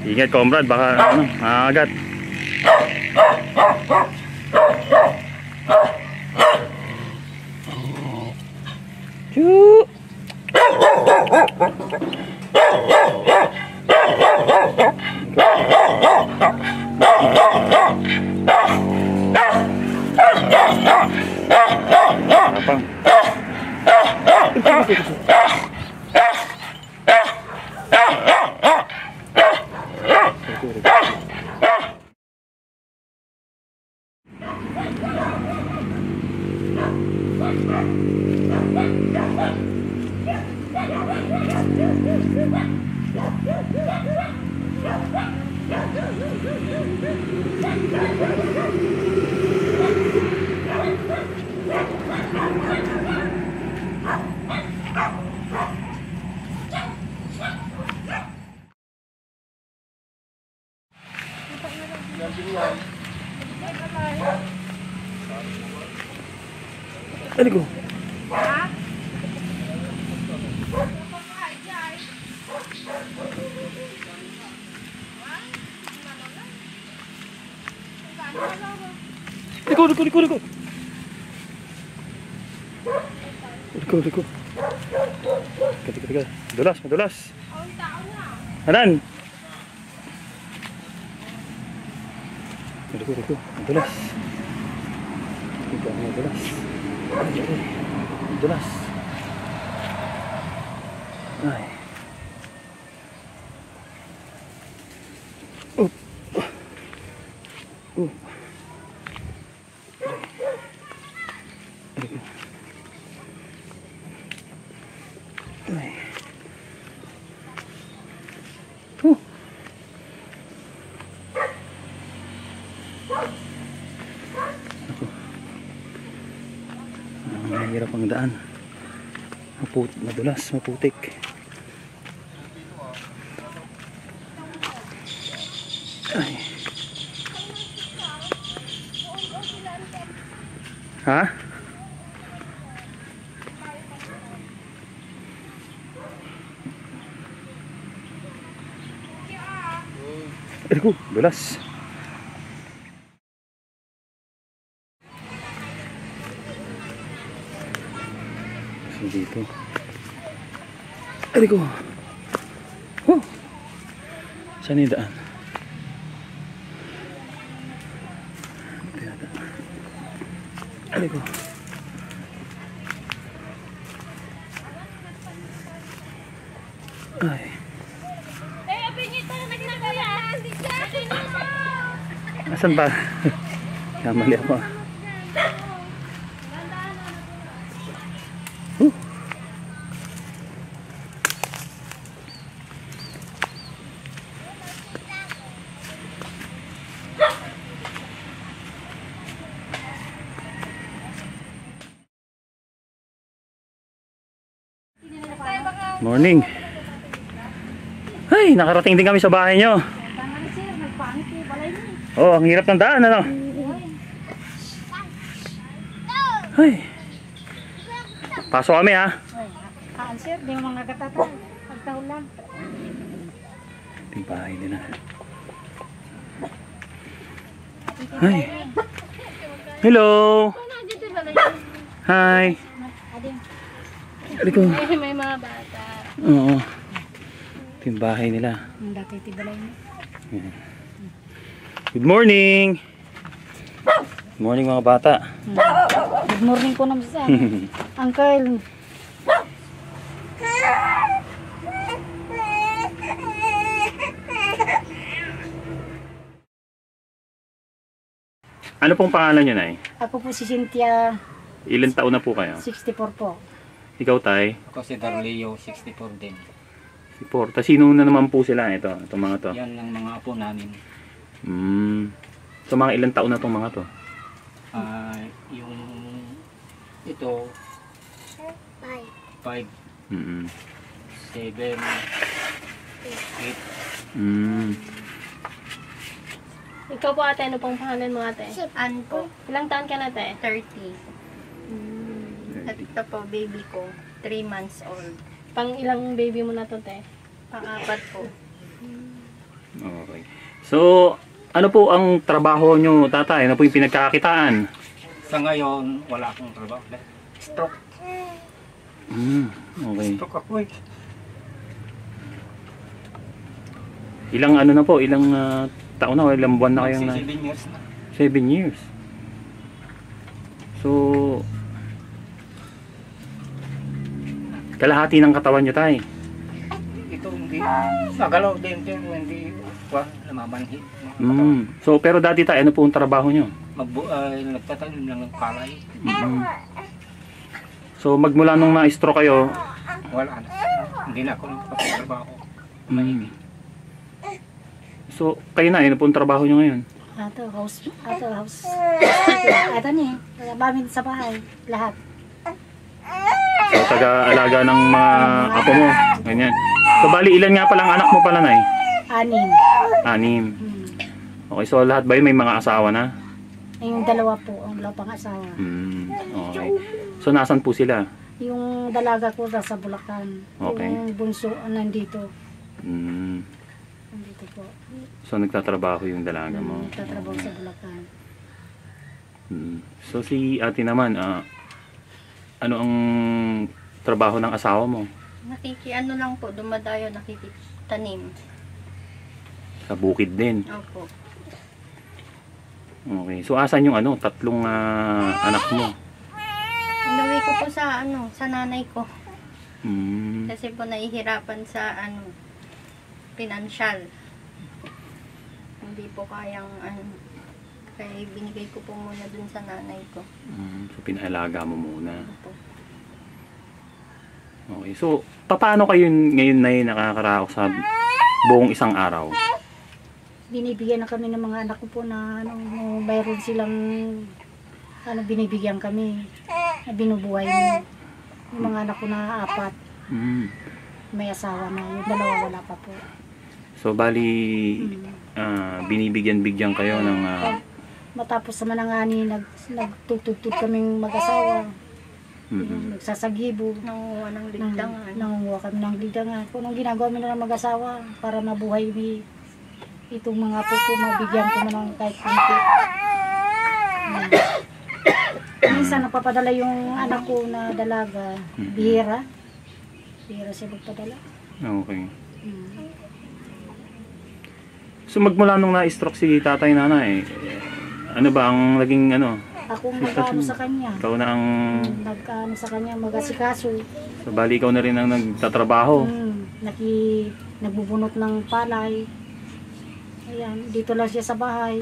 Ingat comrade, baka ano, maagat. Choo! Apang. Ano ko? Liko. Ketika. Madulas. Anan. Liko. Madulas. Madulas. Ay. Mahirap ang daan. Madulas, maputik. Ay. Ha? Aduh, dulas. Dito. Aduh. Saan yung daan? Aduh. Ay. Asan ba? Kamali ako. Morning. Ay, nakarating din kami sa bahay nyo. Oh, ang hirap ng daan, ano? Ay. Pasok kami, ha? Sir, di mo mga katatan. Pagtaon lang. Ito yung bahay nila. Ay. Hello. Hi. Aliko. May mga bata. Oo. Ito yung bahay nila. Ang dati tibalay mo. Good morning. Good morning mga bata. Good morning po naman sa Uncle. Ano pong pangalan nyo, Nay? Ako po si Cynthia. Ilan taon na po kayo? 64 po. Ikaw, Tay? Ako si Darleo, 64 din. Si Porta. Sino na naman po sila? Itong mga to. Yan ang mga apo namin. So mga ilang taon na itong mga to? Yung ito 5 7 8. Ikaw po ate, ano pong pangalan mo ate? Ann po, Ilang taon ka na ate? 30. At ito po, baby ko, 3 months old. Pang ilang baby mo na to, te? Pang-apat po. Okay. So, ano po ang trabaho nyo, tatay? Ano po yung pinagkakakitaan? Sa ngayon, wala akong trabaho. Stroke. Okay. Stroke ako eh. Ilang ano na po, ilang taon na, ilang buwan na kayong na? 7 years na. 7 years. So, kalahati ng katawan nyo, tay. Ito hindi, nagalaw din din, hindi namamanhid. So, pero dati tay, ano po ang trabaho nyo? Nagtatanim lang ng palay. So, magmula nung na-stroke kayo, Wala na. Hindi na ako nagpapatrabaho. so, kayo na, ano po ang trabaho nyo ngayon? Ato, house. Ato niya. Mamin sa bahay. Lahat. So, taga-alaga ng mga apo mo. Ganyan. So, bali, ilan nga palang anak mo pala, nay? 6. 6. Okay, so lahat ba yun may mga asawa na? Yung dalawa po, ang wala pang asawa. Okay. So, nasan po sila? Yung dalaga ko nasa Bulacan. Okay. Yung bunso nandito. Mm. Nandito po. So, nagtatrabaho yung dalaga mo. Tatrabaho sa Bulacan. So, si ate naman, ano ang trabaho ng asawa mo? Ano lang po, dumadayo, nakikitanim. Sa bukid din. Opo. Okay. So, asan yung tatlong anak mo? Inuwi ko po sa nanay ko. Mm. Kasi po nahihirapan sa financial. Hindi po kayang kaya binigay ko po muna dun sa nanay ko. So, pinahalaga mo muna. Opo. Okay. So, paano kayo ngayon na nakakaraos sa buong isang araw? Binibigyan na kami ng mga anak ko po na mayroon silang binibigyan kami. Na binubuhay mo. Yung mga anak ko na 4. May asawa na. Yung dalawa wala pa po. So, bali, binibigyan-bigyan kayo ng... Matapos naman ang nagtutugtog kaming mag-asawa. Nagsasagibo. Nanguha ng ligdangan. Nangunguha kami ng ligdangan. Kung anong ginagawa mo na ng mag-asawa para mabuhay itong mga po ko, mabigyan ko man ng kahit kunti. Minsan napapadala yung anak ko na dalaga, bihira. Bihira siya magpadala. Okay. So, magmula nung na-stroke si tatay nanay, ano ba ang naging Ako nag-ano sa kanya. Ikaw na ang... Nag-ano sa kanya, mag-asikaso. So, bali ikaw na rin ang nagtatrabaho. Nagbubunot ng palay. Ayan, dito lang siya sa bahay.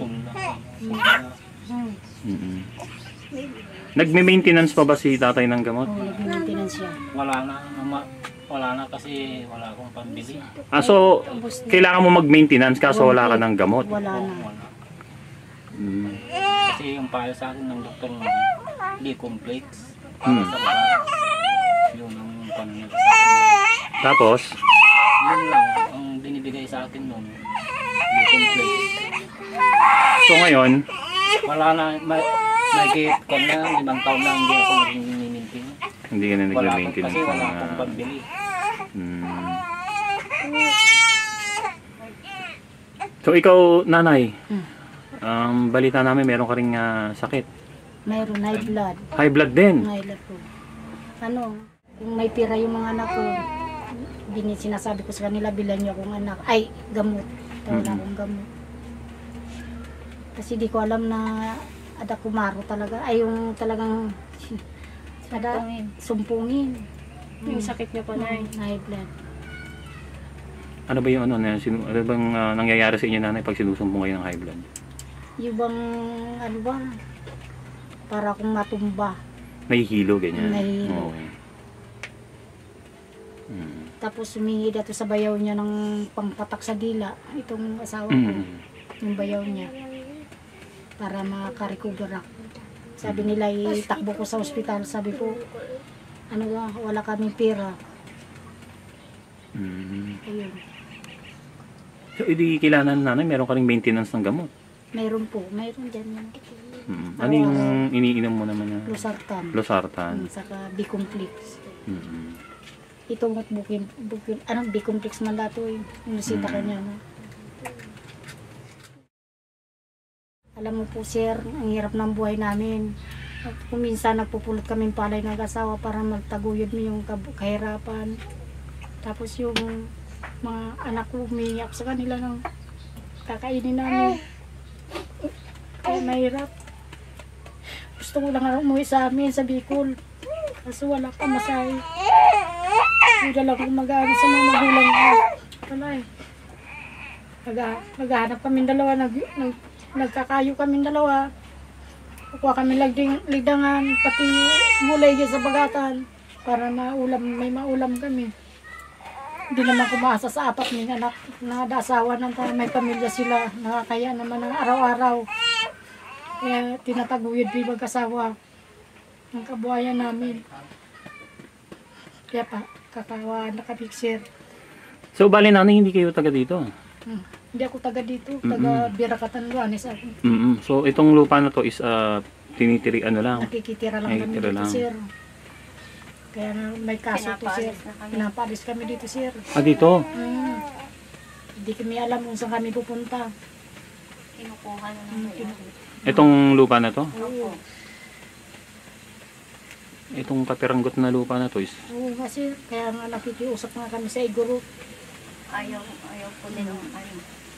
Nagme-maintenance pa ba si tatay ng gamot? Oo, nag-maintenance siya. Wala na kasi wala akong pambili. So, kailangan mo mag-maintenance kaso wala ka ng gamot? Wala na. Kasi yung payo sa akin ng doktor ng D-complex. Sa bahay. Yun ang panunod sa akin. Tapos? Yun lang ang binibigay sa akin nun. D-complex. So ngayon? Wala na. Nag-get ko na. 5 taon na hindi ako nag-maintain. Hindi ka na nag-maintenance. Kasi wala akong pambili. So ikaw, nanay, balita namin meron ka ring sakit. Mayroon high blood. High blood din? High blood po. Kung may pira yung mga anak ko, sinasabi ko sa kanila, bilan niyo akong anak. Ay, gamot. Wala akong gamot. Kasi di ko alam na ada kumaro talaga. Ay, yung talagang sumpungin. Yung sakit niyo po na High blood. Ano ba yung ano bang nangyayari sa inyo nanay pag sinusumbong kayo ng high blood? Yung bang, para akong matumba. Nahihilo, ganyan? Nahihilo. Okay. Tapos humingi dato sa bayaw niya ng pangpatak sa dila. Itong asawa ko. Yung bayaw niya. Para makarecover ako. Sabi nila, itakbo ko sa ospital. Sabi ko, wala kaming pera. Ayun. So, hindi kailangan nanay, meron ka ring maintenance ng gamot? Mayroon po. Mayroon dyan yan. Ano yung iniinom mo naman na? Losartan. Losartan. Saka B-complex. ito bukin, B-complex man dato yung nisita ko niya. No? Alam mo po sir, ang hirap ng buhay namin. At kung minsan nagpupulot kami palay ng asawa para magtaguyod mo yung kahirapan. Tapos yung mga anak ko umiiyak sa kanila ng kakainin namin. Kaya mahirap. Gusto ko lang umuwi sa amin sa Bicol. Kaso wala pa masahe. Hindi lang akong mag-aano sa mga magulang ko. Wala eh. Naghahanap kami dalawa. Nagkakayo kami dalawa. Kukuha kami ligdangan. Pati gulay sa bagatan. Para may maulam kami. Hindi naman kumasa sa apat ng anak na asawa ng may pamilya sila. Nakakaya naman ng araw-araw. Kaya tinataguyod bilang asawa ang kabuhayan namin. Kaya pa, kakawa na kami sir. So, bali nanay, hindi kayo taga dito? Hindi ako taga dito, taga Birakatan Luanes ako. So, itong lupa na to is tinitiri ano lang? Nakikitira lang kami Nakikitira dito lang. sir. Kaya may kaso to sir. Pinapaalis na kami. Pinapalis kami dito sir. Dito? Hindi kami alam kung saan kami pupunta. Kinukuha na namin. Itong lupa na to? Oo, Itong katiranggot na lupa na to is... oo kasi kaya nga nakikiusap nga kami sa Iguro. Ayaw po din ang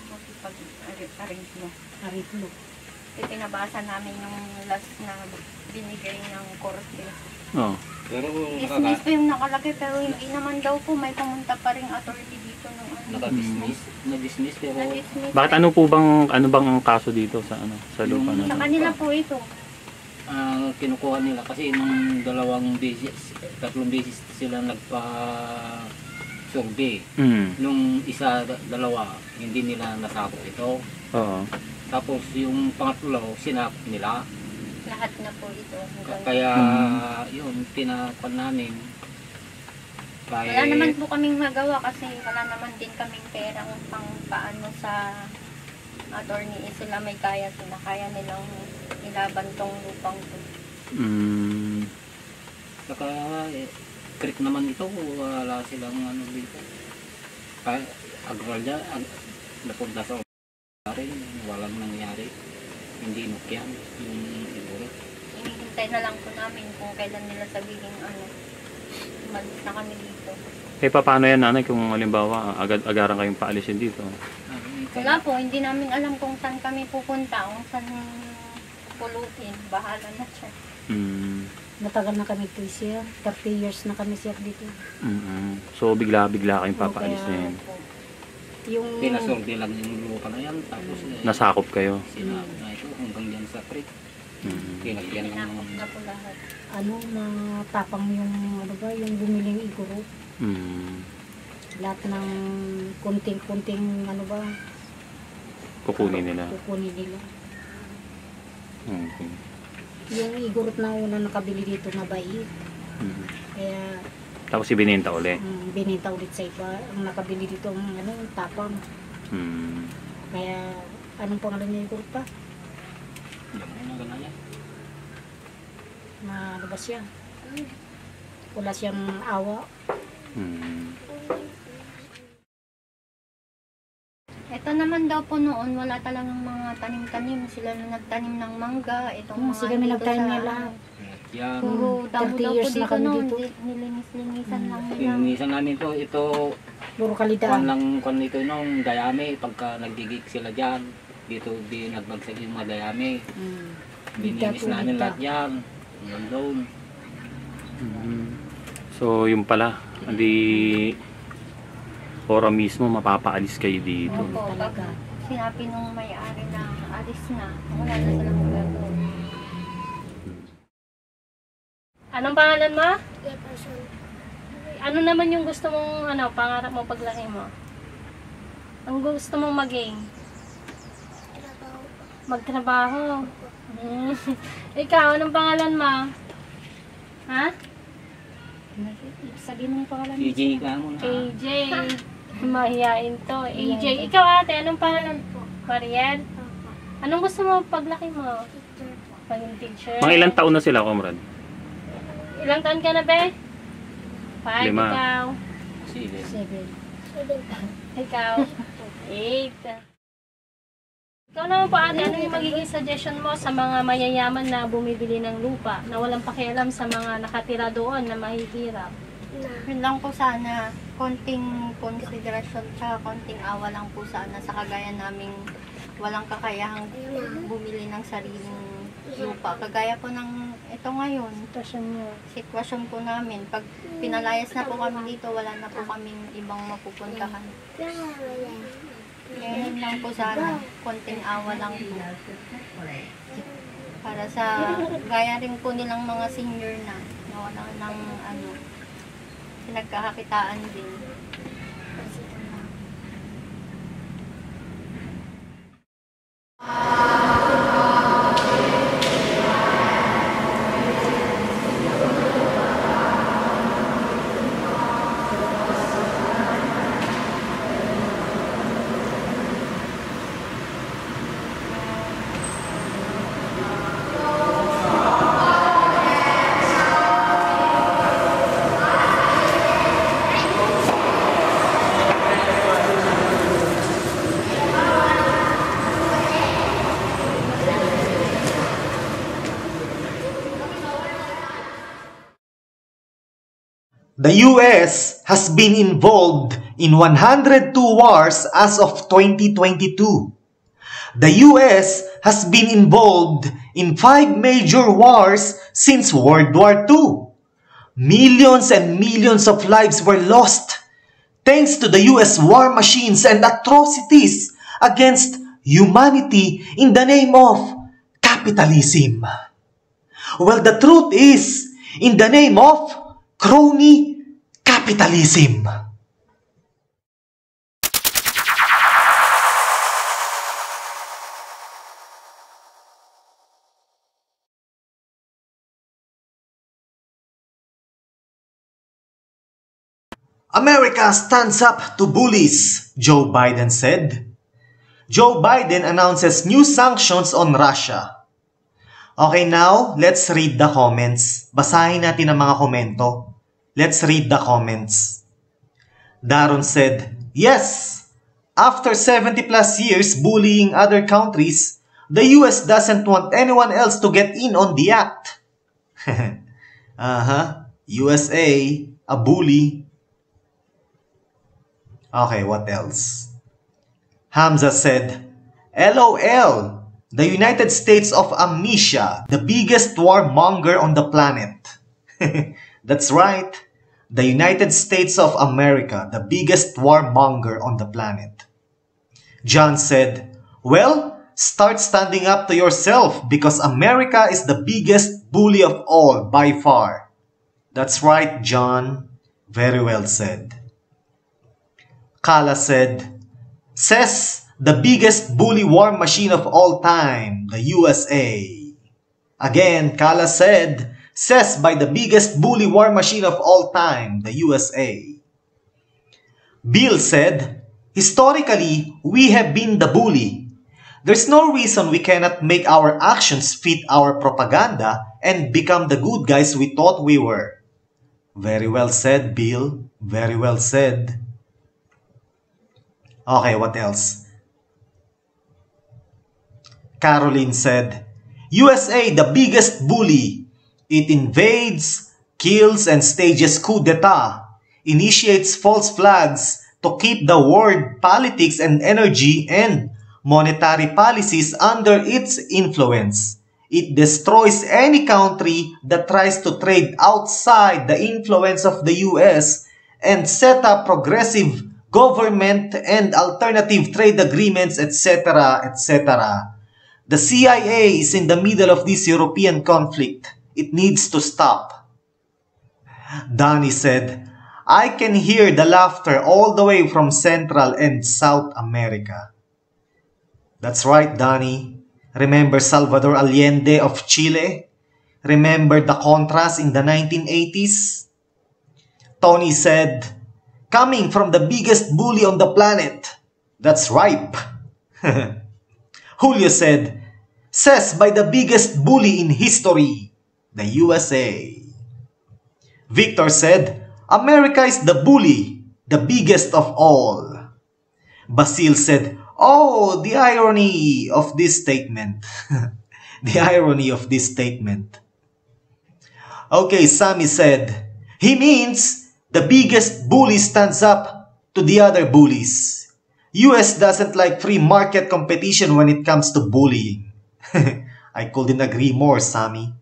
makipag-arrange mo. Ariplo. Itinabasa namin yung last na binigay ng korte. Oh. Pero Business po yung nakalagay pero hindi naman daw po may pumunta pa ring authority dito nung naka-dismiss. Na-dismiss pero Na-dismiss. Bakit ano bang ang kaso dito sa sa lupa na Sa to? kanila po ito. kinukuha nila kasi nung tatlong beses sila nagpa-survey. Nung isa, dalawa, hindi nila nasakop ito. Oo. Tapos yung pangatlo, sinakop nila. Lahat na po ito. Kaya yun, tinapan namin. Wala naman po kaming magawa kasi wala naman din kaming perang pang paano sa attorney. Sila may kaya, kaya nilang ilaban tong lupang to. Saka creek naman ito, wala silang ano dito. Kaya agralya, napunta sa rin, walang nangyari. Hindi inukyan yung siguro. Hinihintay na lang po namin kung kailan nila sabihin umalis na kami dito. Paano yan nanay kung halimbawa agad-agaran kayong paalisin dito? Wala po, hindi namin alam kung saan kami pupunta, kung saan pulutin. Bahala na siya. Matagal na kami dito sir. 30 years na kami sir dito. So bigla-bigla kayong Oo, papaalisin. kaya po. Yung Pinasorbe lang yung lupa na yan, tapos Nasakop kayo. sinabi na ito hanggang dyan sa creek. Tinagyan lang tinakot na po lahat. matapang yung yung bumiling Iguro. Lahat ng kunting-kunting Kukunin nila. kukunin nila. Okay. Yung Igorot na una nakabili dito na bait. Kaya Tapos ibinenta uli. binenta ulit sa iba. Ang nakabili dito tapang. Kaya anong pangalan niya Igorot pa? Na ba siya? Wala siyang awa. Ito naman daw po noon, wala talagang mga tanim-tanim. Sila na nagtanim ng mangga. Itong mga Sila may dito nagtanim sa niya lahat. Yan. Puro damo 30 daw po years na dito kami noon. dito. Nilinis-linisan lang nila. Pinunisan namin ito Puro kwan kalidad. lang kwan nito nung dayami, pagka nagdigig sila dyan, dito di nagbagsak yung mga dayami. Bininis namin lahat yan. Hanggang doon. So yung pala, hindi ora mismo mapapaalis kayo dito. Opo, pag sinabi nung may-ari na alis na, wala na silang magagawa. Anong pangalan mo? Ano naman yung gusto mong pangarap mo paglaki mo? Ang gusto mong maging? Magtrabaho. Ikaw, anong pangalan mo? Ha? Sabihin mo yung pangalan mo. EJ ka mo na. AJ. Mahihain to. AJ. Ikaw ate, anong pangalan po? Mariel? Anong gusto mo paglaki mo? Maging teacher. Mga ilang taon na sila, Comrade? Ilang taon ka na, be? 5, 5. ikaw. Sige. 7. Ikaw. 8. Ikaw naman po ate, ano yung magiging suggestion mo sa mga mayayaman na bumibili ng lupa na walang pakialam sa mga nakatira doon na mahihirap? Yun lang po sana, konting konsiderasyon tsaka konting awa lang po sana sa kagaya naming walang kakayahang bumili ng sariling lupa. Kagaya po ng ito ngayon, sitwasyon po namin. Pag pinalayas na po kami dito, wala na po kaming ibang mapupuntahan. Kaya yun lang po sana, konting awa lang po. Para sa gaya rin po nilang mga senior na wala ng pinagkakakitaan din. The US has been involved in 102 wars as of 2022. The US has been involved in 5 major wars since World War II. Millions and millions of lives were lost thanks to the US war machines and atrocities against humanity in the name of capitalism. Well, the truth is, in the name of crony capitalism. America stands up to bullies, Joe Biden said. Joe Biden announces new sanctions on Russia. Okay, now, let's read the comments. Basahin natin ang mga komento. Let's read the comments. Daron said, yes, after 70 plus years bullying other countries, the US doesn't want anyone else to get in on the act. USA, a bully. Okay, what else? Hamza said, LOL, the United States of Amnesia, the biggest warmonger on the planet. That's right, the United States of America, the biggest warmonger on the planet. John said, well, start standing up to yourself because America is the biggest bully of all by far. That's right, John. Very well said. Kala said, says the biggest bully war machine of all time, the USA. Again, Kala said, says by the biggest bully war machine of all time, the USA. Bill said, historically, we have been the bully. There's no reason we cannot make our actions fit our propaganda and become the good guys we thought we were. Very well said, Bill. Very well said. Okay, what else? Caroline said, USA, the biggest bully. It invades, kills, and stages coup d'etat, initiates false flags to keep the world politics and energy and monetary policies under its influence. It destroys any country that tries to trade outside the influence of the US and set up progressive government and alternative trade agreements, etc., etc. The CIA is in the middle of this European conflict. It needs to stop. Donnie said, I can hear the laughter all the way from Central and South America. That's right, Donnie. Remember Salvador Allende of Chile? Remember the Contras in the 1980s? Tony said, coming from the biggest bully on the planet. That's ripe. Julio said, says by the biggest bully in history, the USA. Victor said, America is the bully, the biggest of all. Basil said, "Oh, the irony of this statement." The irony of this statement. Okay, Sammy said, "He means the biggest bully stands up to the other bullies. US doesn't like free market competition when it comes to bullying." I couldn't agree more, Sammy.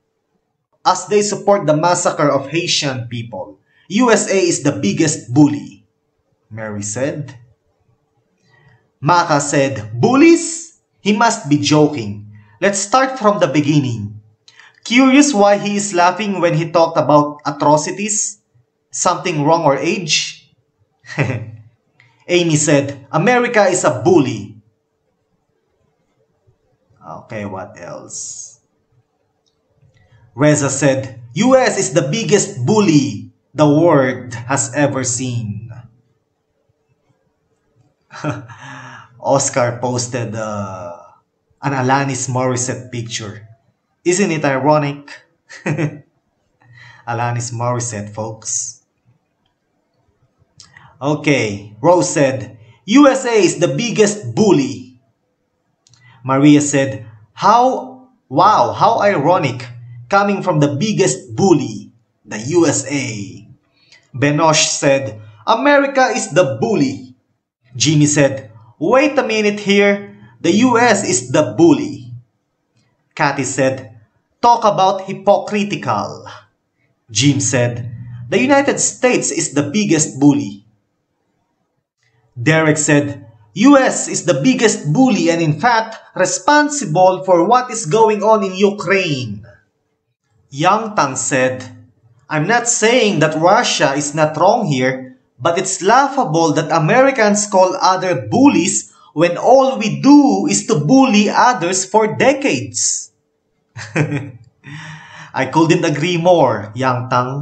As they support the massacre of Haitian people, USA is the biggest bully, Mary said. Maka said, "Bullies? He must be joking. Let's start from the beginning. Curious why he is laughing when he talked about atrocities? Something wrong or age?" Amy said, "America is a bully." Okay, what else? Reza said, "US is the biggest bully the world has ever seen." Oscar posted an Alanis Morissette picture. Isn't it ironic? Alanis Morissette, folks. Okay, Rose said, "USA is the biggest bully." Maria said, Wow, how ironic, coming from the biggest bully, the USA." Benosh said, "America is the bully." Jimmy said, "Wait a minute here, the US is the bully." Cathy said, "Talk about hypocritical." Jim said, "The United States is the biggest bully." Derek said, "US is the biggest bully and in fact responsible for what is going on in Ukraine." Yang Tang said, "I'm not saying that Russia is not wrong here, but it's laughable that Americans call other bullies when all we do is to bully others for decades." I couldn't agree more, Yang Tang.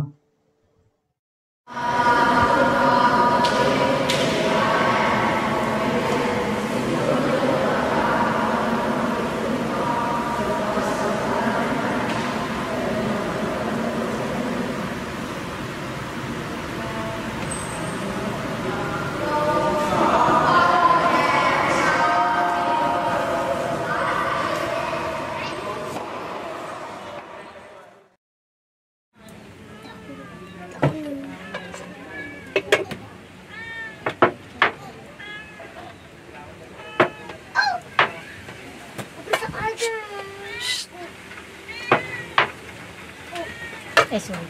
Sorry.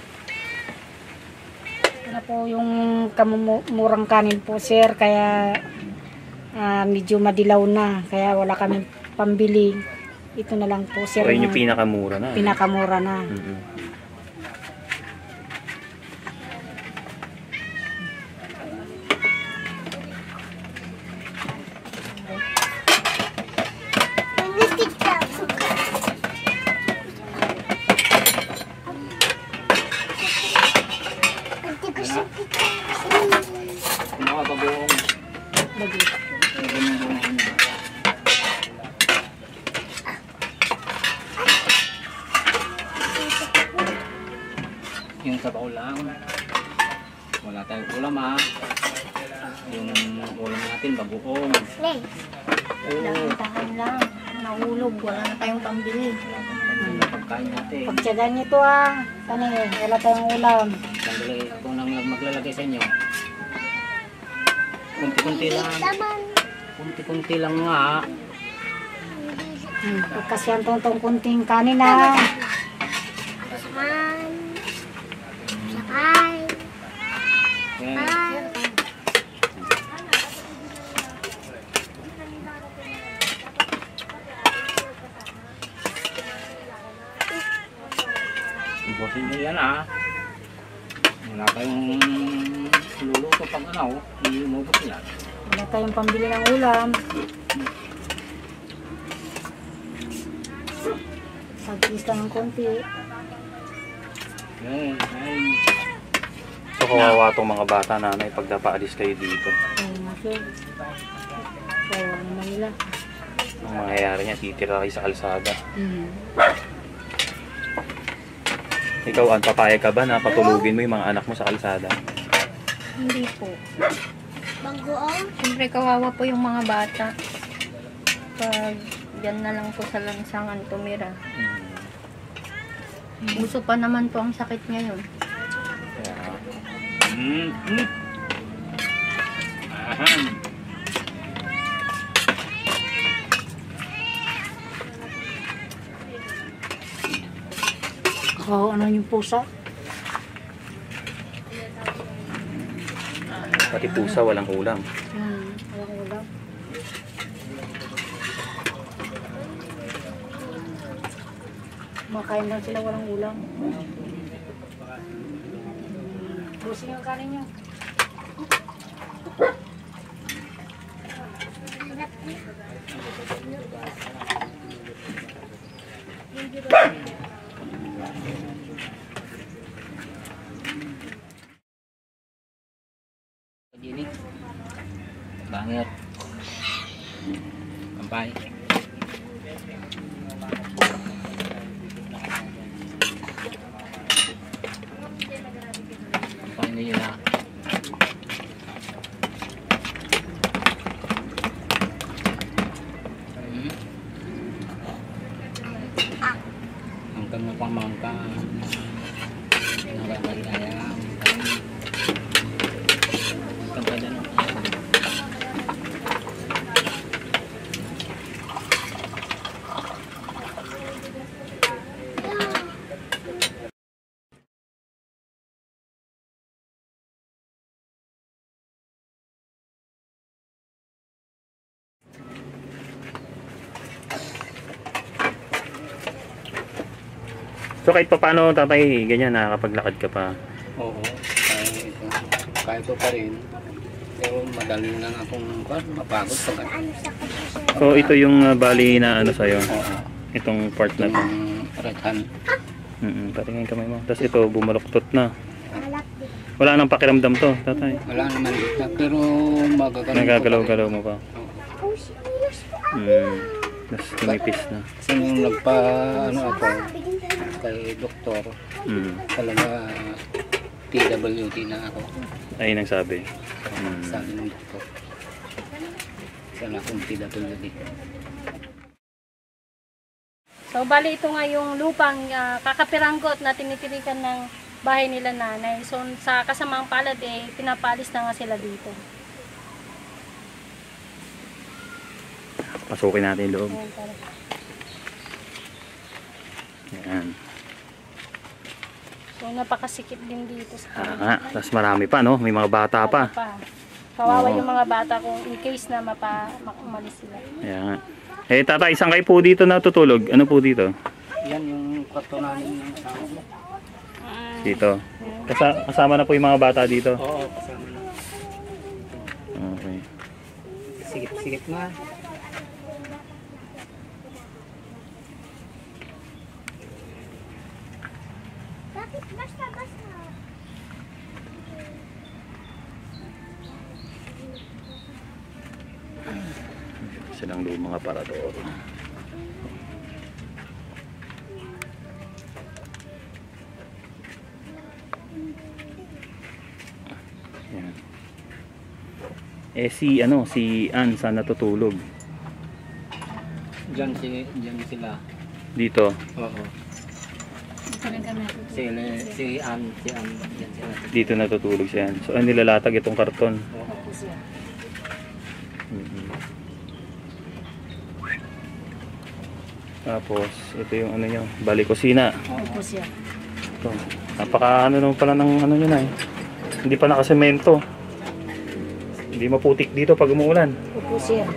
Ito na po yung kamumurang kanin po, sir. Kaya medyo madilaw na. Kaya wala kami pambili. Ito na lang po, sir. So, yun yung pinakamura na. Pinakamura na. Yung sabaw lang. Wala tayong ulam ha. Yung ulam natin bagoong. Dahan lang. Nahulog. Wala na tayong pambili. Yung pagkain natin. Pagtyagan nyo to Kani, wala tayong ulam. Sandali ako nang maglalagay sa inyo. Kunti-kunti lang. Kunti-kunti lang nga. Pagkasyan tong kunting kanin na. Ibusin nyo yan ha. Wala tayong luluto pag hindi umubos yan. Wala tayong pambili ng ulam. Pag-isa ng konti. So kawawa tong mga bata, nanay, pag napaalis kayo dito. Ay, sir. Kawawa naman nila. Ang mangyayari niya, titira kayo sa kalsada. Ikaw, papayag ka ba na patulugin mo yung mga anak mo sa kalsada? Hindi po. Siyempre kawawa po yung mga bata. Pag dyan na lang po sa lansangan tumira. Uso pa naman po ang sakit ngayon. Ahan. Ano yung pusa? Pati pusa walang ulam. Walang ulam. Makain lang sila walang ulam. Busing yung kanin nyo. Gini. Banget. Sampai. Sampai ini ya. Hanggang napamangka. Nakakayang. So kahit pa paano tatay, ganyan nakakapaglakad ka pa. Oo, kaya ko pa rin. Pero madali na akong mapagod pag So ito yung bali na ano sa'yo, oo, itong part na to. yung right hand. Patingin kamay mo. Tapos ito bumaluktot na. Wala nang pakiramdam to, tatay. Wala naman dito, pero magagalaw. Nagagalaw-galaw mo pa. Tapos tumipis na. Kasi nung ano ako kay doktor, talaga PWD na ako. Ayun ang sabi. Sabi ng doktor. Sana akong PWD. So, bali ito nga yung lupang kakapiranggot na tinitirikan ng bahay nila nanay. So, sa kasamaang palad, pinapalis na nga sila dito. Pasukin natin yung loob. Ayan, para. Ayan. So, napakasikip din dito sa kanila. Tapos marami pa, no? May mga bata pa. Kawawa Oo. yung mga bata kung in case na umalis sila. Ayan. Tatay, isang kayo po dito natutulog. Ano po dito? Yan yung kwarto namin ng asawa ko. Dito. Kasama na po yung mga bata dito. Oo, kasama na. Okay. Sigit-sigit na. Silang lumang aparador. Yan. Si Ann saan natutulog? Diyan sila. Dito. Oo. Si Ann, diyan sila. Dito natutulog siya. So nilalatag itong karton. Opo siya. Tapos ito yung ano nyo, bali kusina. Opo siya. Ito. Napaka ano naman pala ng ano nyo na eh. Hindi pa nakasemento. Hindi maputik dito pag umuulan. Opo siya.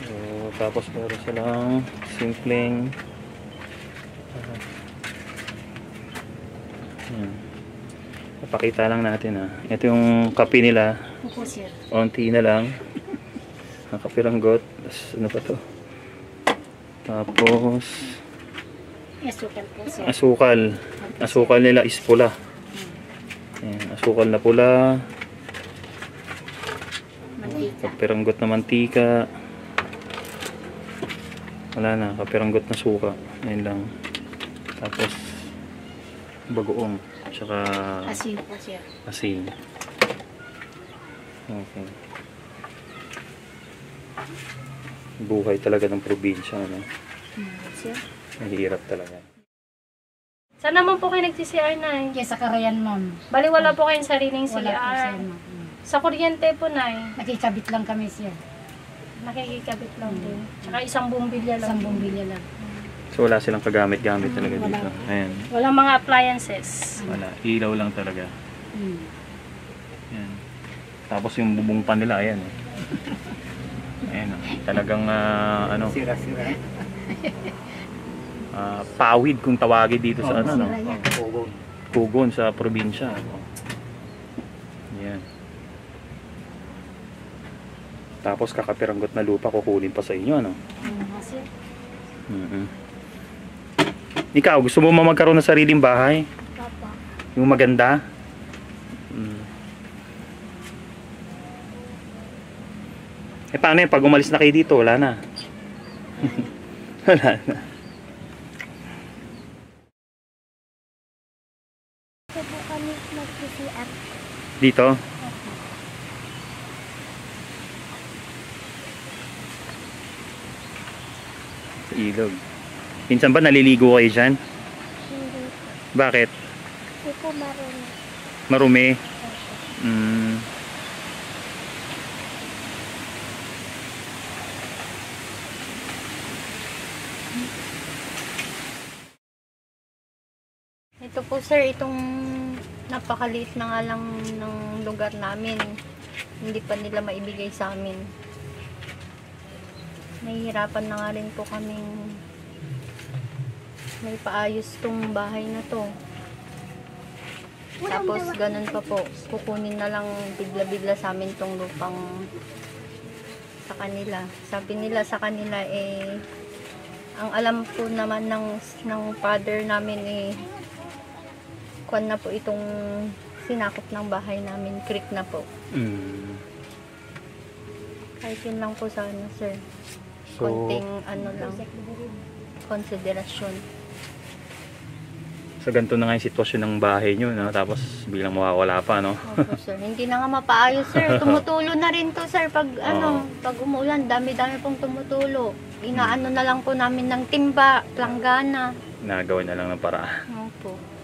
So, tapos meron silang simpleng napakita lang natin ito yung kape nila. Opo siya. Onti na lang. Nakapiranggot. Tapos ano pa to? Tapos Asukal po siya. asukal. Asukal nila is pula. Ayan, asukal na pula. Mantika. kapiranggot na mantika. Wala na, kapiranggot na suka. Ayun lang. Tapos bagoong, tsaka Asin po siya. asin. Okay. Buhay talaga ng probinsya, ano? Siya. Mahirap talaga. Saan naman po kayo nag-CCR na Kaya sa Karayan, ma'am. Bali wala po kayong sariling Wala po siya, CR. ma'am. Sa kuryente po na Nakikabit lang kami siya. nakikikabit lang din. Tsaka isang bumbilya lang. Isang bumbilya lang. So wala silang kagamit-gamit talaga Wala. dito. Ayan. Walang mga appliances. Wala. Ilaw lang talaga. Hmm. Ayan. Tapos yung bubong pa nila, ayan. Ayan. Talagang ano, Sira-sira. pawid kung tawagin dito sa ano, no? Sira yan. Pugon. Pugon sa probinsya. Ayan. Tapos kakapiranggot na lupa kukunin pa sa inyo, ano? Kasi, Ikaw, gusto mo magkaroon ng sariling bahay? Papa. Yung maganda? Paano yun? Pag umalis na kayo dito, wala na. Wala na. Ito po kami mag-CCR. Dito? Sa ilog. Minsan ba naliligo kayo dyan? Hindi po. Bakit? Hindi po marunong. Marumi? Mm. Ito po sir, itong napakaliit na nga lang ng lugar namin. Hindi pa nila maibigay sa amin. Nahihirapan na nga rin po kaming may paayos tong bahay na to. Tapos ganun pa po, kukunin na lang bigla-bigla sa amin tong lupang sa kanila. Sabi nila sa kanila ang alam po naman ng father namin kuwan na po itong sinakop ng bahay namin, creek na po. Mm. Kahit yun lang po sana, sir. So, Konting lang, konsiderasyon. so ganito na nga yung sitwasyon ng bahay nyo, no? Tapos biglang mawawala pa, no? Opo, sir. Hindi na nga mapaayos, sir. Tumutulo na rin to, sir. Pag pag umuulan, dami-dami pong tumutulo. Inaano na lang po namin ng timba, planggana. Nagawin na lang ng paraan. Opo.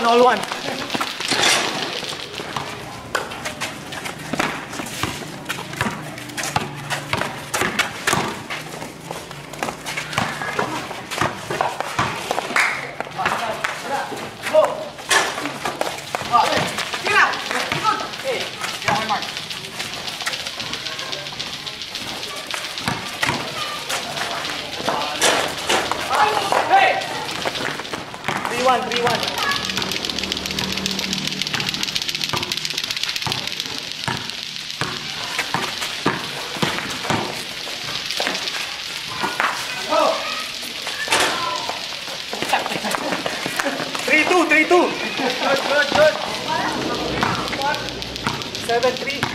All one. Three one. Three two. Good. 7-3.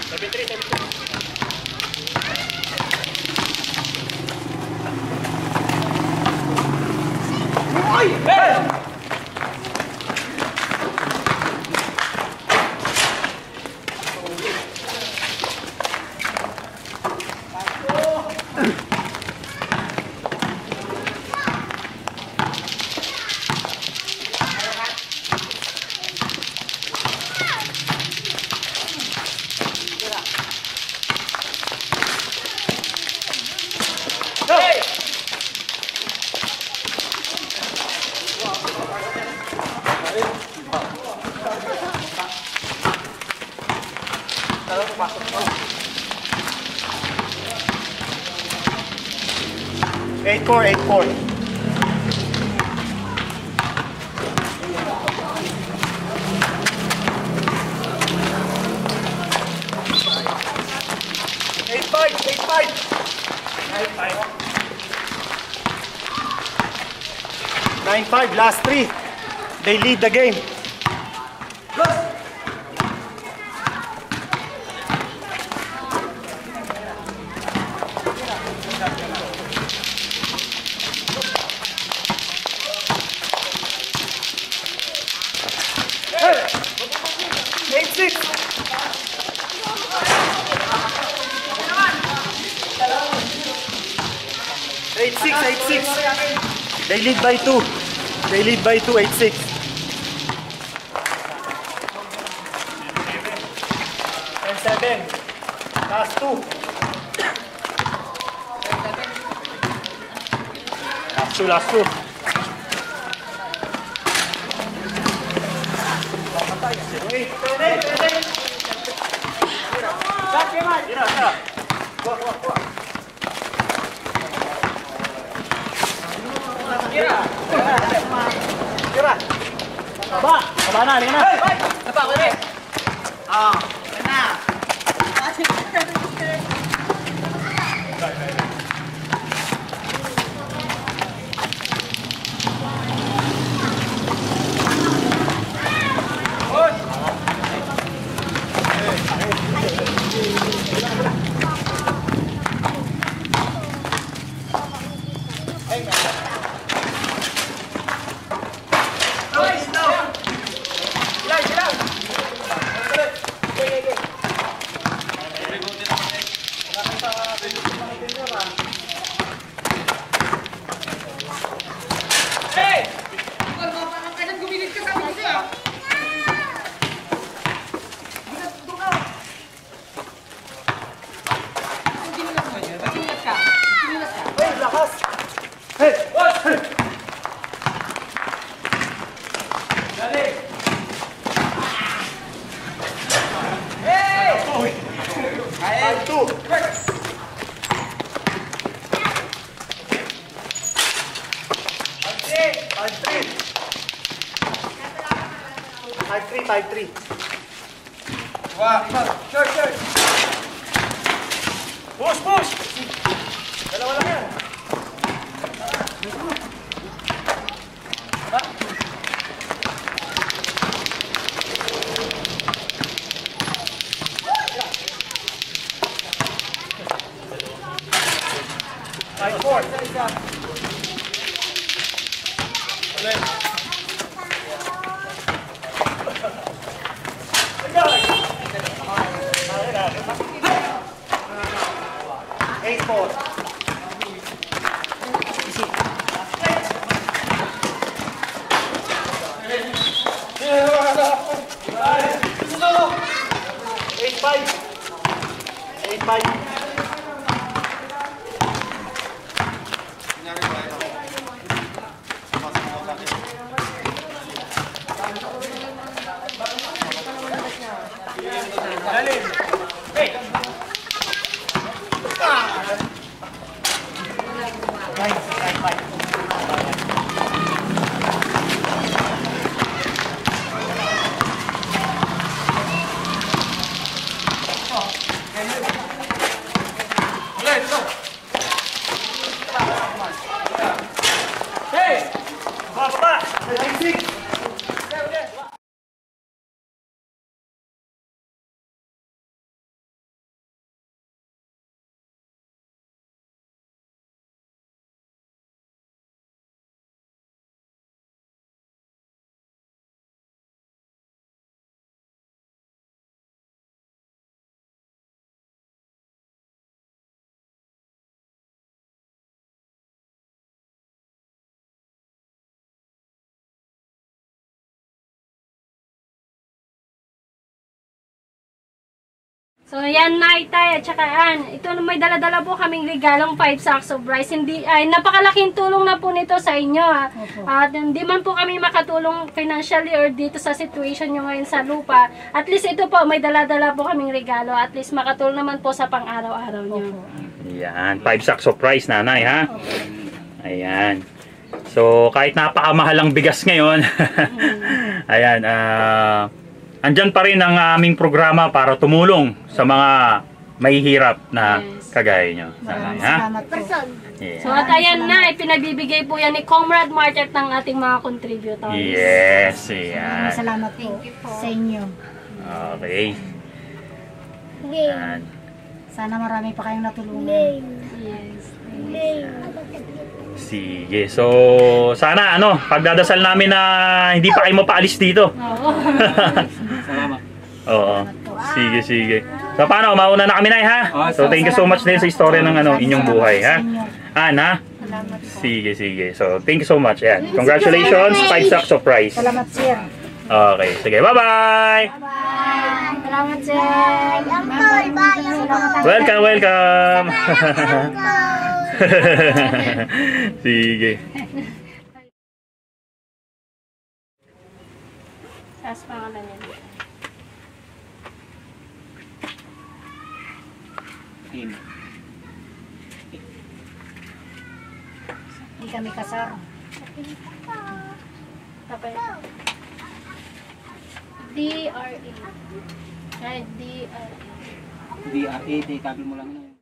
Eight four. 9-5, last 3. They lead the game. They lead by 2. They lead by 2, 8-6. And 7. Last 2. Last 2. Baba na, halika na. Napa, ako rin. Na. Push! Dalawa lang yan. So, yan, Maitay, at saka ito may dala-dala po kaming regalong 5 sacks of rice. Napakalaking tulong na po nito sa inyo. At hindi man po kami makatulong financially or dito sa situation nyo ngayon sa lupa. At least ito po, may dala-dala po kaming regalo. At least makatulong naman po sa pang-araw-araw nyo. Yan, 5 sacks of rice, nanay, ha? Ayan. So, kahit napakamahalang bigas ngayon, ayan, andyan pa rin ang aming programa para tumulong sa mga mahihirap na Yes. kagaya nyo. Maraming Ha? salamat po. Yeah. So at ayan na, ipinagbibigay po yan ni Comrade Market ng ating mga contributors. Yes, Maraming yan. salamat po sa inyo. Okay. Yan. Sana marami pa kayong natulungan. Yes. Sige. So, sana pagdadasal namin na hindi pa kayo mapaalis dito. Oo. Salamat. Oo. Sige, sige. So, paano? Mauna na kami na ha? So, thank you so much din sa istorya ng inyong buhay, ha? Ana? Salamat po. Sige, sige. So, thank you so much. Yan. Congratulations. 5 sacks of prize. Salamat, sir. Okay. Sige, bye-bye! Salamat, sir. Salamat. Welcome, welcome! Sige. Taas pangalan niya. Team. Hindi kami kasar. Tapos, DRE. Right, DRE. DRA, di kabel mo lang yun.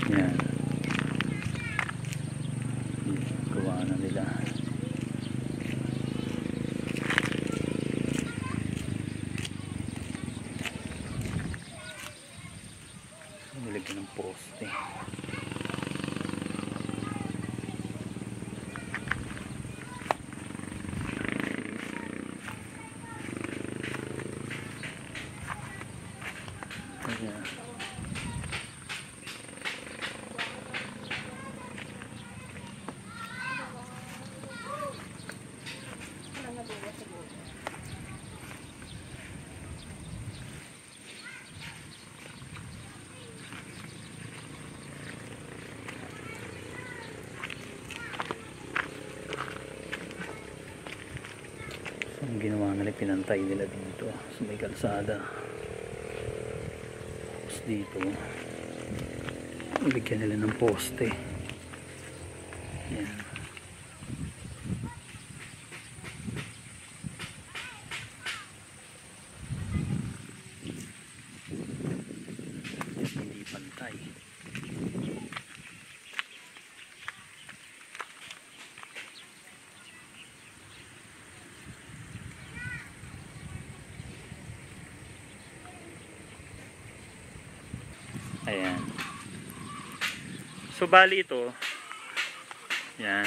Yan. Gawa na nila. Nilagyan ng poste. Ayan. Ang ginawa nila, pinantay nila dito sa may kalsada. Tapos dito bigyan nila ng poste. Yan. Hindi pantay. Ayan. So bali ito. Yan.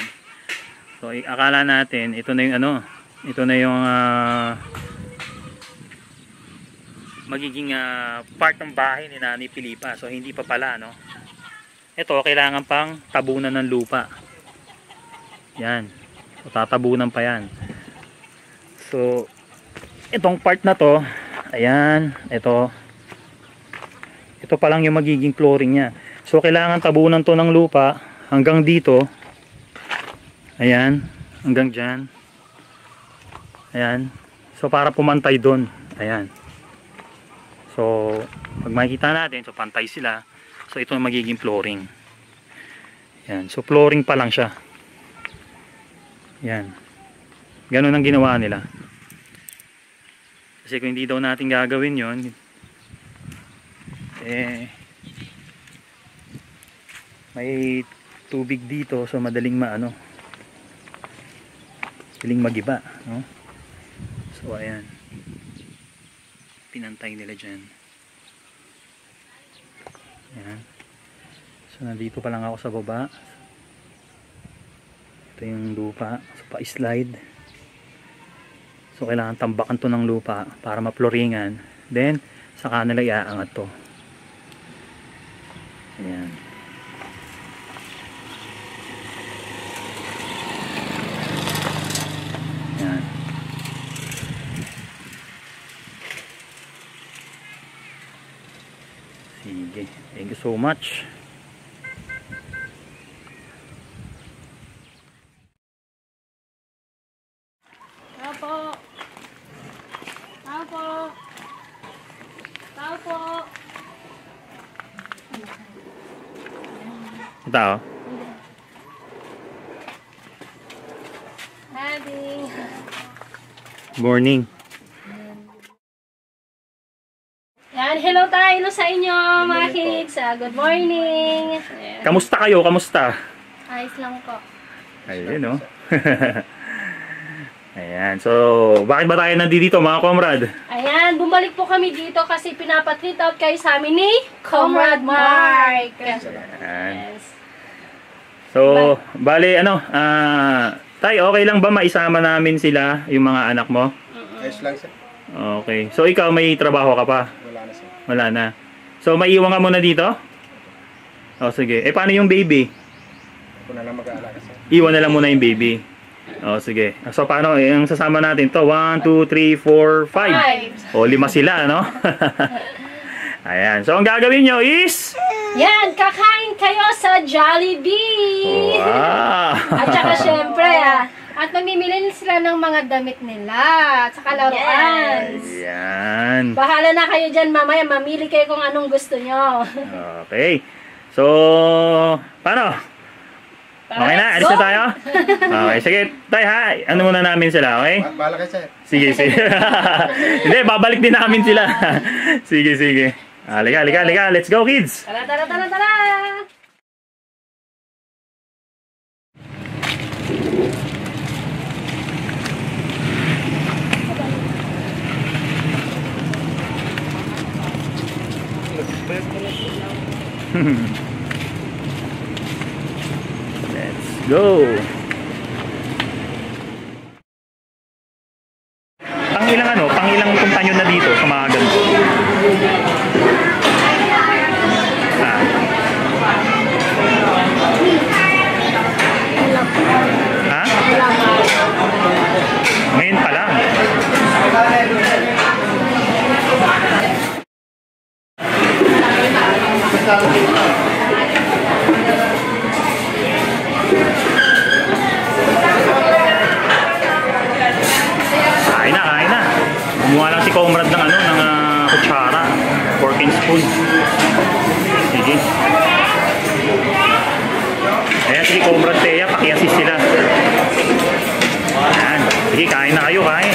So akala natin ito na yung ito na yung magiging part ng bahay ni Nanay Filipa. So hindi pa pala, no. Ito kailangan pang tabunan ng lupa. Yan. So tatabunan pa yan. So itong part na to, ayan, ito pa lang yung magiging flooring niya. So kailangan tabunan to ng lupa hanggang dito. Ayan, hanggang dyan. Ayan. So para pumantay doon. Ayan. So pag makikita natin, so pantay sila. So ito yung magiging flooring. Ayan. So flooring pa lang siya. Ayan. Ganun ang ginawa nila. Kasi kung hindi daw natin gagawin yon, may tubig dito, so madaling madaling magiba, no? So ayan, pinantay nila dyan. Ayan. So nandito pa lang ako sa baba. Ito yung lupa, so pa-slide. So kailangan tambakan to ng lupa para maploringan, then saka nila iaangat to. Ayan. Ayan. Sige. Thank you so much. Tao po. Tao po. Tao po. Ito. Good Morning. Yan, hello tayo sa inyo mga kids. Good morning. Ayan. Kamusta kayo? Kamusta? Ayos lang po. Ayun, no? Ayan. So, bakit ba tayo nandito mga comrade? Ayan, bumalik po kami dito kasi pinapatreat out kayo sa amin ni Comrade Mark. Ayan. So, bale, tay, okay lang ba maisama namin sila, yung mga anak mo? Ayos lang sir. Okay. So, ikaw may trabaho ka pa? Wala na sir. Wala na. So, maiiwan ka muna dito? O, sige. Paano yung baby? Ako na lang mag-aalaga sir. Iwan na lang muna yung baby. O, sige. So, paano? Yung sasama natin to 1, 2, 3, 4, 5. O, 5 sila, no? Ayan. So, ang gagawin nyo is... Yan, kakain kayo sa Jollibee. Wow! At saka syempre, at mamimili sila ng mga damit nila at saka laruan. Ayan. Bahala na kayo dyan mamaya, mamili kayo kung anong gusto nyo. Okay. So, paano? Okay na, alis na tayo? Okay, sige. Tay, ha? Ano muna namin sila, okay? Bahala kayo sir. Sige, sige. Hindi, babalik din namin sila. Sige, sige. Halika, halika, halika. Let's go, kids! Tara, tara, tara, tara! Let's go! Pangilang punta nyo na dito sa mga ganito? Ha? Ngayon pa lang. Kain na, kain na. Gumawa lang si Comrade ng kutsara, fork and spoon. Sige. Ayan, sige Comrade Teya, paki-assist sila. Ayan. Sige, kain na kayo, kain.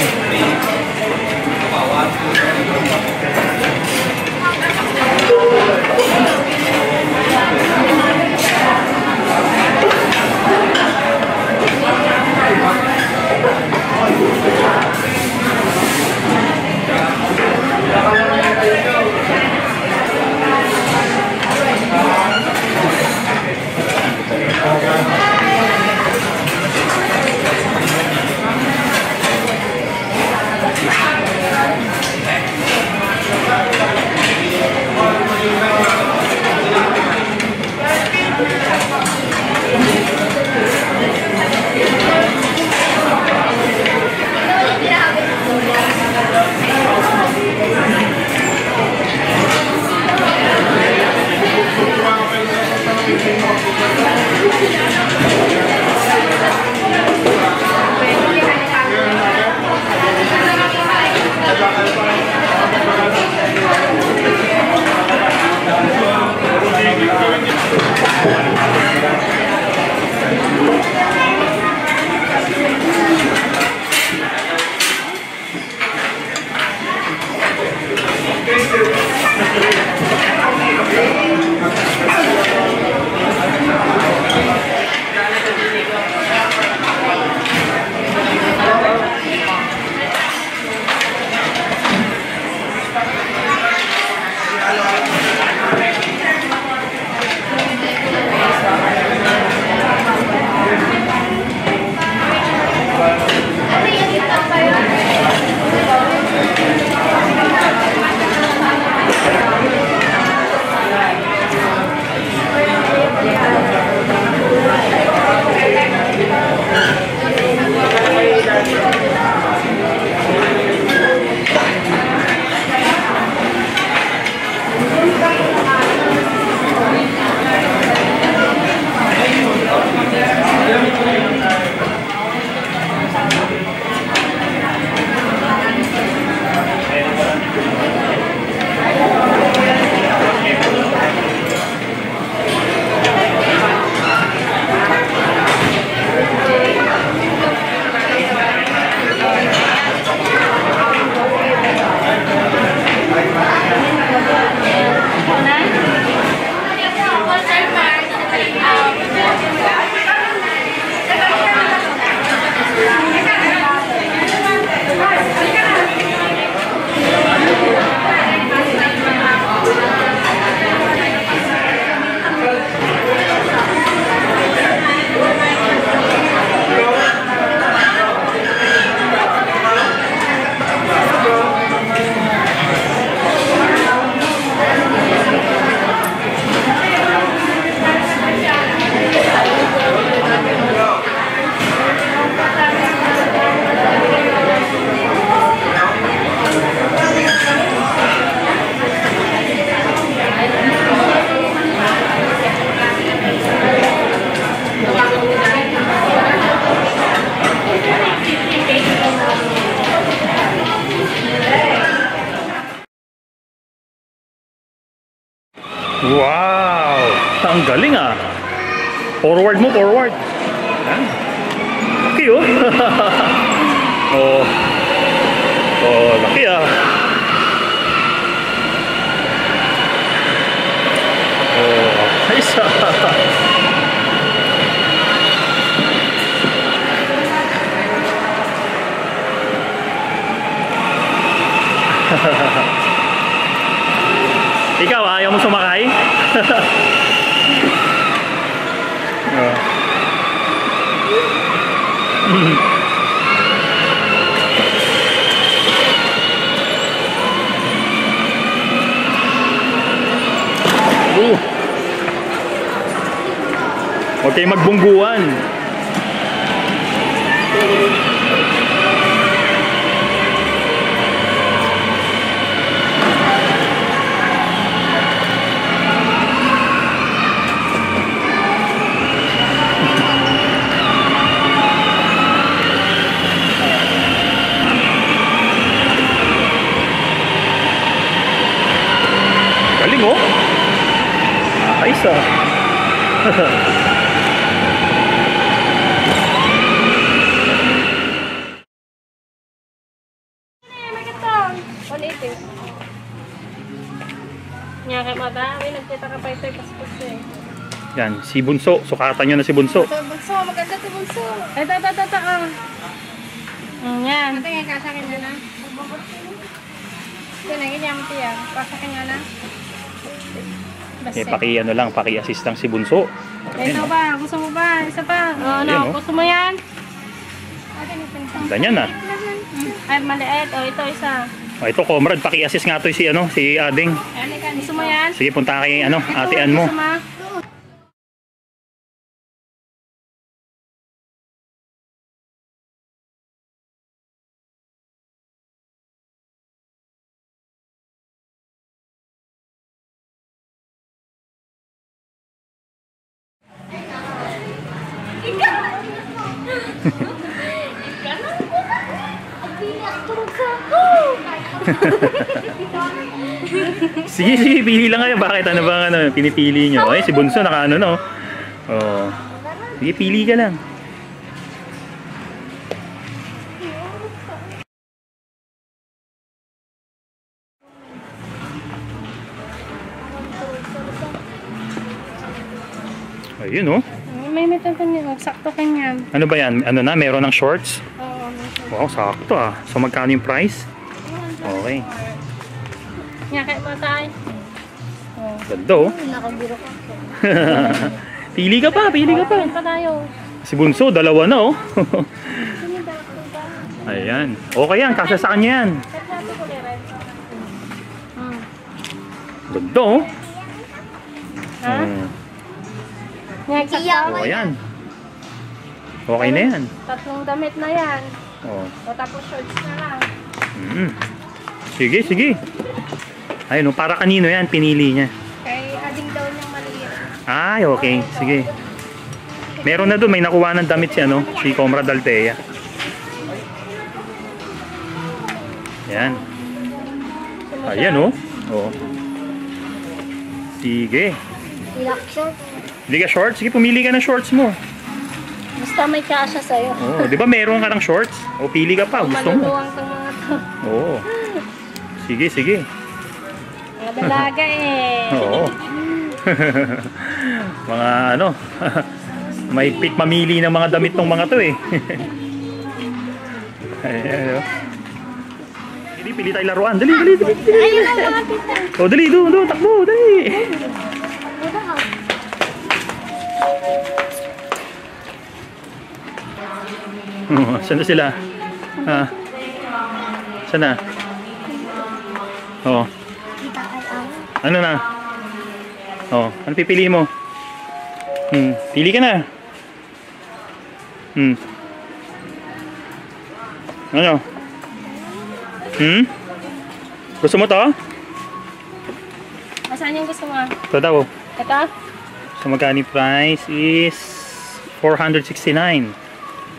Forward mo, forward. Yan. Laki oh. Oh. Oh, laki ah. Oh, ayos ah. Ikaw, ayaw mo sumakay? Oh. Huwag kayong magbungguan. Galing oh. Ayos ah. Nga kay madami, nagkita ka pa ito kaspas eh. Yan, si Bunso. Sukatan nyo na si Bunso. Bunso, maganda to Bunso. Ito. Yan. Ito nga kasakin na na. Ito na, ganyan mo tiya. Kasakin na na. Ano lang, paki-assist lang si Bunso. Ito ba? Gusto mo ba? Isa pa? Ayan, Ano? oh. Gusto mo yan? Ganyan na. Ay, maliit. O, ito isa. Oh, ito, comrade, paki-assist nga to si Ading. Gusto mo yan? Sige, punta kay ate-an mo. Gusto mo? Sige, pili lang kayo. Bakit ano bang pinipili nyo? Ay, si Bunso naka no? Oh. Sige, pili ka lang. Ayun oh. May metan niya. Sakto kanya. Ano ba yan? Ano na? Meron ng shorts? Oo. Wow, sakto ah. So magkano yung price? Okay. Nga kay matay. Ganda oh. Nakabiro ka. Pili ka pa. Pa tayo. Si Bunso, dalawa na oh. Ayan. Okay yan, kasya sa kanya yan. Ganda oh. Ha? Nga sakto. Oh, ayan. Okay na yan. Tatlong damit na yan. Oh. O tapos shorts na lang. Sige. Ayun oh, para kanino yan, pinili niya. Kay ading daw niyang maliit. Ay, okay. Sige. Meron na doon, may nakuha ng damit si Comrade Altea. Yan. Ayan oh. Oh. Sige. Hindi ka shorts? Sige, pumili ka ng shorts mo. Basta may kasya sa'yo. Oh, di ba meron ka ng shorts? O pili ka pa, gusto mo. Maluluwang tong mga to. Oo. Sige. Mga dalaga eh. Oo. Mga may pick mamili ng mga damit ng mga to eh. Ayan, oh. Pili tayo laruan. Dali. Ayun ang mga pita. Oh, dali, doon, takbo, dali. Oh, saan na sila? Saan na? Oh. Ano na? Oh, ano pipili mo? Pili ka na. Ano? Gusto mo to? Saan yung gusto mo? Ito daw. Ito? So magkano yung price is 469.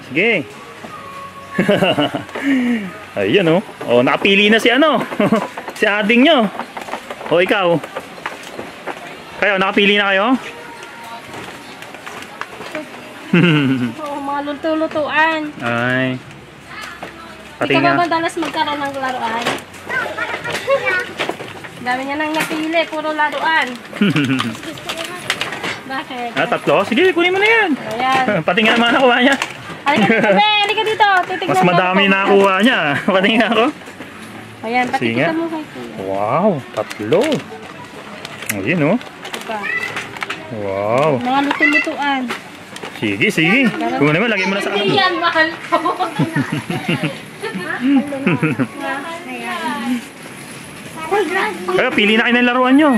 Sige. Ayan oh. Oh, nakapili na si si ading nyo. O ikaw. Kayo, nakapili na kayo? Oo, mga luto-lutuan. Ay. Hindi ka ba madalas magkaroon ng laruan? Dami niya nang napili, puro laruan. Bakit? Tatlo? Sige, kunin mo na yan. Ayan. Pati nga mga nakuha niya. Halika dito, be. Halika dito. Titignan Mas mo madami ako. nakuha niya. Pati nga ako. Ayan, Sige patikita nga. mo kay Kuya. Wow, 3. Ayun oh. Diba? Wow. Mga luto-lutuan. Sige, sige. Kung naman, lagay mo na sa ano. Yan, mahal ko. Kaya pili na kayo ng laruan nyo.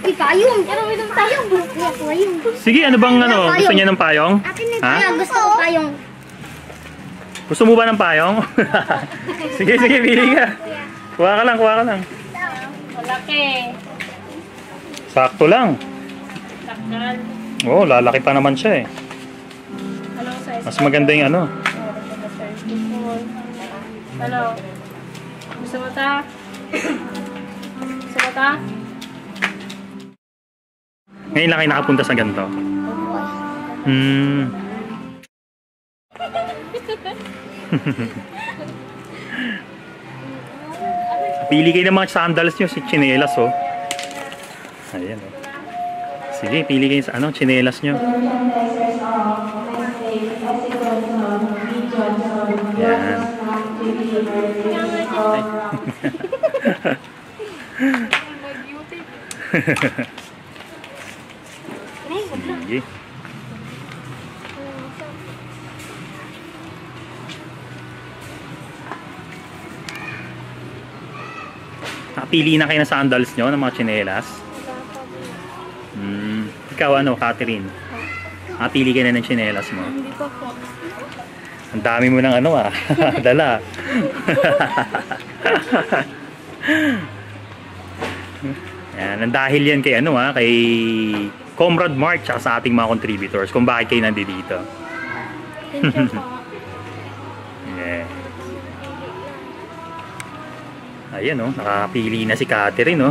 Payong! Ano minum tayong? Payong. Sige, ano bang ano? Gusto niya ng payong? Akin na Ha? tayo. Gusto ko payong. Gusto mo ba ng payong? Sige, sige, pili ka. Kuha ka lang, kuha ka lang. Malaki. Sakto lang. Takal. Oo, lalaki pa naman siya eh. Anong size? Mas maganda yung ano. Ano? Gusto mo ta? Gusto mo ta? Ngayon lang kayo nakapunta sa ganito. Pili kayo ng mga sandals nyo, si chinelas oh. Ayan oh. Sige, pili kayo sa ano, chinelas nyo. Yan. Sige. Nakapili na kayo ng sandals nyo, ng mga chinelas. Ikaw ano, Catherine? Nakapili kayo na ng chinelas mo. Hindi pa po. Ang dami mo ng ano dala. Yan, dahil yan kay ano kay Comrade Mark tsaka sa ating mga contributors kung bakit kayo nandito. Thank you po. Yeah. Ayan nakapili na si Catherine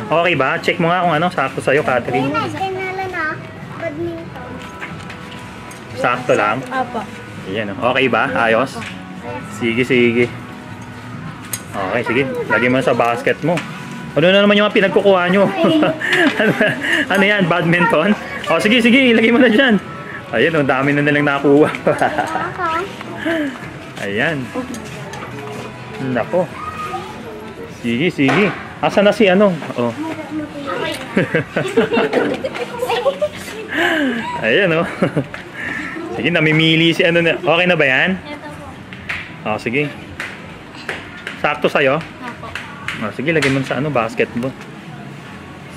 Okay ba? Check mo nga kung ano sakto sa'yo, Catherine. Badminton. Sakto lang. Apa. Ayan okay ba? Ayos? Sige, sige. Okay, sige. Lagay mo na sa basket mo. Ano na naman yung mga pinagkukuha nyo? ano yan? Badminton? Sige, sige. Ilagay mo na dyan. Ayan dami na nilang nakuha. Ayan. Nako. Sige, sige. Asa na si ano? Ayan Sige, namimili si ano na. Okay na ba yan? Ito po. Sige. Sakto sa'yo? Apo. Sige, lagay mo sa ano, basketball.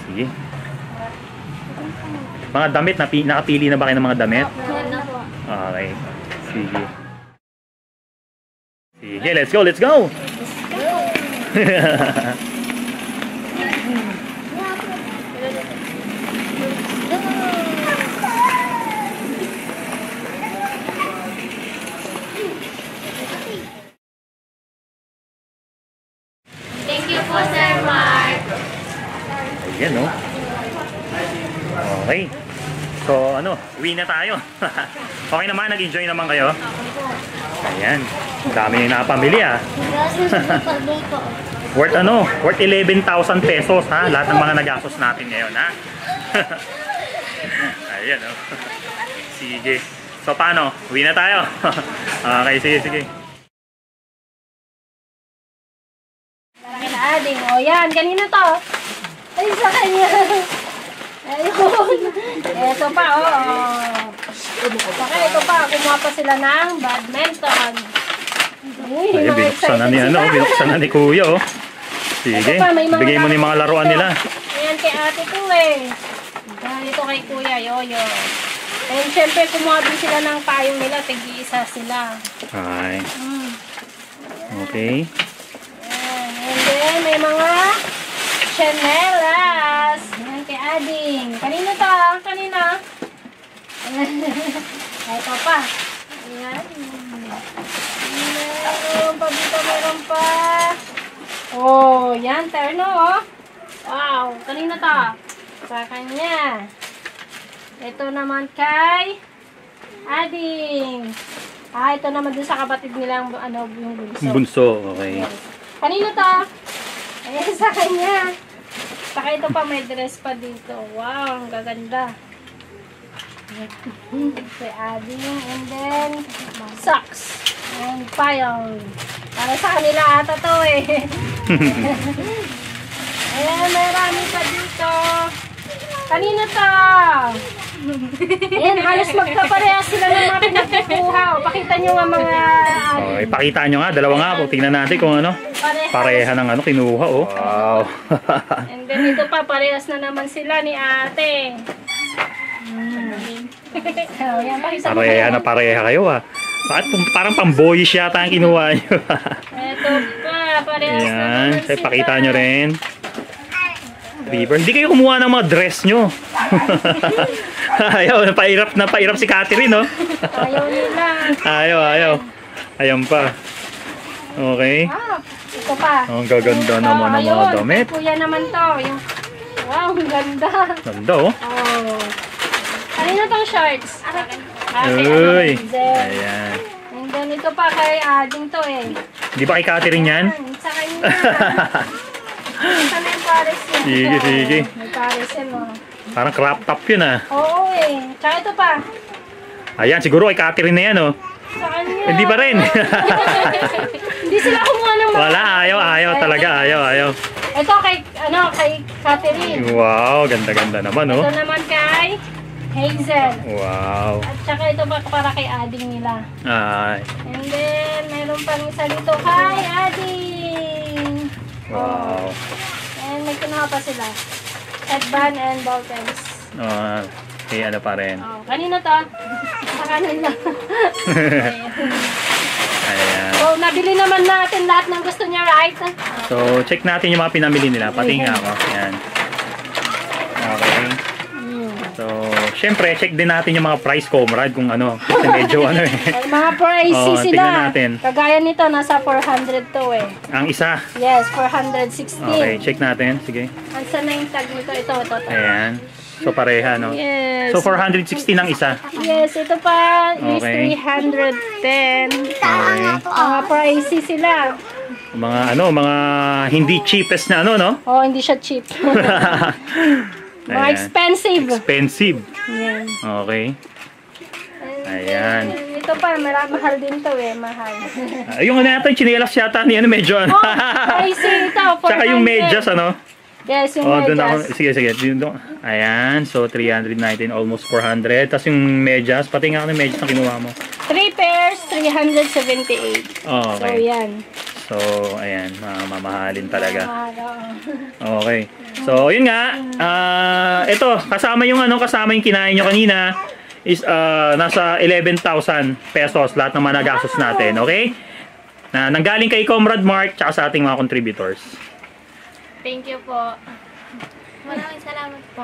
Sige. Mga damit, nakapili na ba kayo ng mga damit? Yan na po. Okay. Sige. Sige, let's go, let's go! Thank you po, Sir Mark. Ayan Okay. So ano, uwi na tayo. Okay naman, nag-enjoy naman kayo? Ayan. Ang dami yung napamili Worth worth 11,000 pesos lahat ng mga nagastos natin ngayon Ayan Sige. So paano? Uwi na tayo. Okay, sige, sige. Ading. Yan. Kanina to. Ay, sa kanya. Ayun. Ito pa, Saka ito pa. Kumuha pa sila ng badminton. Ay, binuksan na ni binuksan na ni Kuya Sige, bigay mo ni mga laruan nila. Ayan kay ate ko Dahil ito kay Kuya Yoyo. And syempre kumuha din sila ng payong nila. Tig-iisa sila. Ay. Okay. And then, may mga chanelas. Yan kay Ading. Kanino to? Kanina? Ito pa. Ayan. Meron pa dito, meron pa. Yan. Terno, Wow. Kanino to? Sa kanya. Ito naman kay Ading. Ito naman dun sa kapatid nilang yung bunso. Bunso, okay. Yes. Kanino to? Ayan, sa kanya. Saka ito pa, may dress pa dito. Wow, ang gaganda. Si Ading. And then, socks. And pile. Para sa kanila ata to eh. Ayan, marami pa dito. Kanino to? Ayan, halos magkaparehas sila ng mga pinagkukuha. O, pakita nyo nga mga... Okay, pakita nyo nga. Dalawa nga po. Tingnan natin kung ano. Pareha ng ano kinuha, oh. Wow. And then ito pa, parehas na naman sila ni ate. Ayan, pakita mo Pareha kayo. na pareha kayo, ah. Bakit parang pamboyish yata ang kinuha nyo? Ito pa, parehas na Ayan. naman So, sila. pakita nyo rin. Beaver. Hindi kayo kumuha ng mga dress nyo. Ayaw, napairap si Catherine, no? Ayaw nila. Ayaw. Ayan pa. Okay. Ito pa. Ang gaganda naman ng mga Ayun, damit. kuya naman to. Yung... Wow, ang ganda. Ganda, oh. Oh. Kanino tong shorts? Uy. Hazel. Ayan. And then ito pa kay Ading to eh. Di ba kay Catherine yan? Sa kanya. Isa na yung pares yan. Sige. May pares yan oh. Parang crop top yun, ah. Oo eh. Tsaka ito pa. Ayan, siguro kay Catherine na yan, oh. Sa kanya. Hindi pa rin. Hindi sila kumuha ng mga... Wala, ayaw talaga, ayaw. Ito kay Catherine. Wow, ganda-ganda naman, oh. Ito naman kay Hazel. Wow. At saka ito pa para kay Ading nila. Ay, And then, mayroon pang isa dito kay Ading. wow. And may kinuha pa sila. Headband and ball pens. Okay, ano pa rin. Oh, kanino to? Sa kanila. Ayan. So, nabili naman natin lahat ng gusto niya, right? So, check natin yung mga pinamili nila. Pati nga ako. Ayan. Okay. So, syempre, check din natin yung mga price, comrade, kung ano. Kasi medyo ano eh. Ay, mga pricey Oh, sila. tingnan natin. Kagaya nito, nasa 400 to eh. Ang isa. Yes, 416. Okay, check natin. Sige. Ansa na yung tag nito? Ito. Ayan. So, pareha, no? Yes. So, 460 ng isa. Yes, ito pa is Okay. 310. Okay. Mga pricey sila. Mga hindi cheapest na ano, no? Oh, hindi siya cheap. Mga Ayan. expensive. Expensive. Yan. Okay. And Ayan. then, ito pa, mahal din to eh, mahal. Yung ano yata, yung chinelas yata ni ano, medyo ano. Oh, pricey ito, 400. Tsaka yung medyas, ano? Yes, yung Doon ako. medyas. Sige. Doon. Ayan. So, 319, almost 400. Tapos yung medyas, pati nga yung medyas na kinuha mo. 3 pairs, 378. Oh, So, okay. yan. So, ayan. Mamahalin talaga. Mahal, oo. Okay. So, yun nga. Ito, kasama yung kinain nyo kanina is nasa 11,000 pesos lahat ng mga nagastos natin. Okay? Na nanggaling kay Comrade Mark tsaka sa ating mga contributors. Thank you po. Maraming salamat po.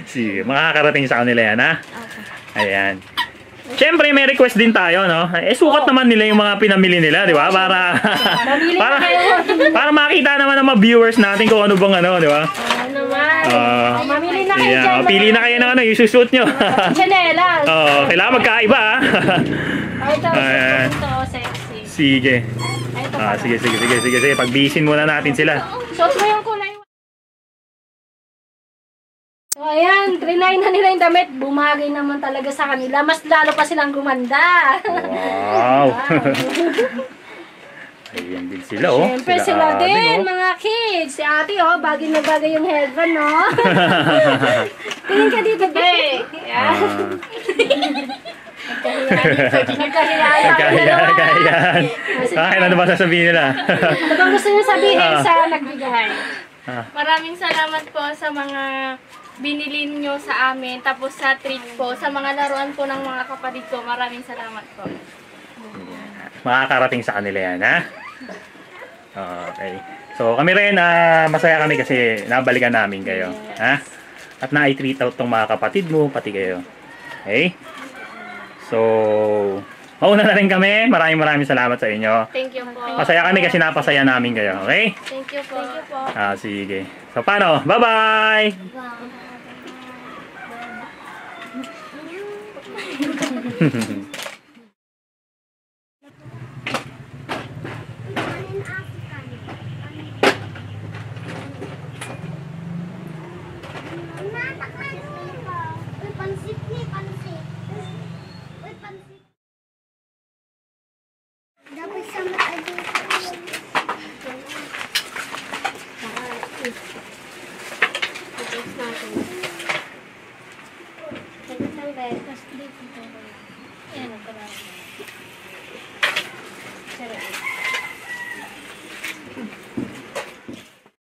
Sige, makakarating sa kanila yan, ha? Ayan. Siyempre, may request din tayo, no? Sukat naman nila yung mga pinamili nila, di ba? Para Mamili para, na kayo. para makita naman ng mga viewers natin kung ano bang ano, di ba? Ano naman? Mamili na kayo Yeah, dyan. pili na kayo ng ano, yung susuot nyo. Chanelas. Kailangan magkaiba, ha? Ito, Ayan. ito, sexy. Sige. Ito pa. Sige. Pagbisin muna natin sila. Suot mo yung kulay. So, ayan, trinay na nila yung damit. Bumagay naman talaga sa kanila. Mas lalo pa silang gumanda. Wow. Ayan din sila, oh. Siyempre sila Ate, din, oh. mga kids. Si ate, oh, bagay na bagay yung headband, no? Tingin ka dito, be. Ayan. Nagkahiyan. Ano ba sasabihin nila? Ano bang gusto niyo sabihin sa nagbigay? Maraming salamat po sa mga binili nyo sa amin. Tapos sa treat po, sa mga laruan po ng mga kapatid ko. Maraming salamat po. Makakarating sa kanila yan, ha? Okay. So, kami rin, masaya kami kasi nabalikan namin kayo. Ha? At na-treat out tong mga kapatid mo, pati kayo. Okay? So, mauna na rin kami. Maraming salamat sa inyo. Thank you po. Masaya kami kasi napasaya namin kayo. Okay? Thank you po. Thank you po. Sige. So, paano? Bye-bye! Wow. Dapat sa mata dito.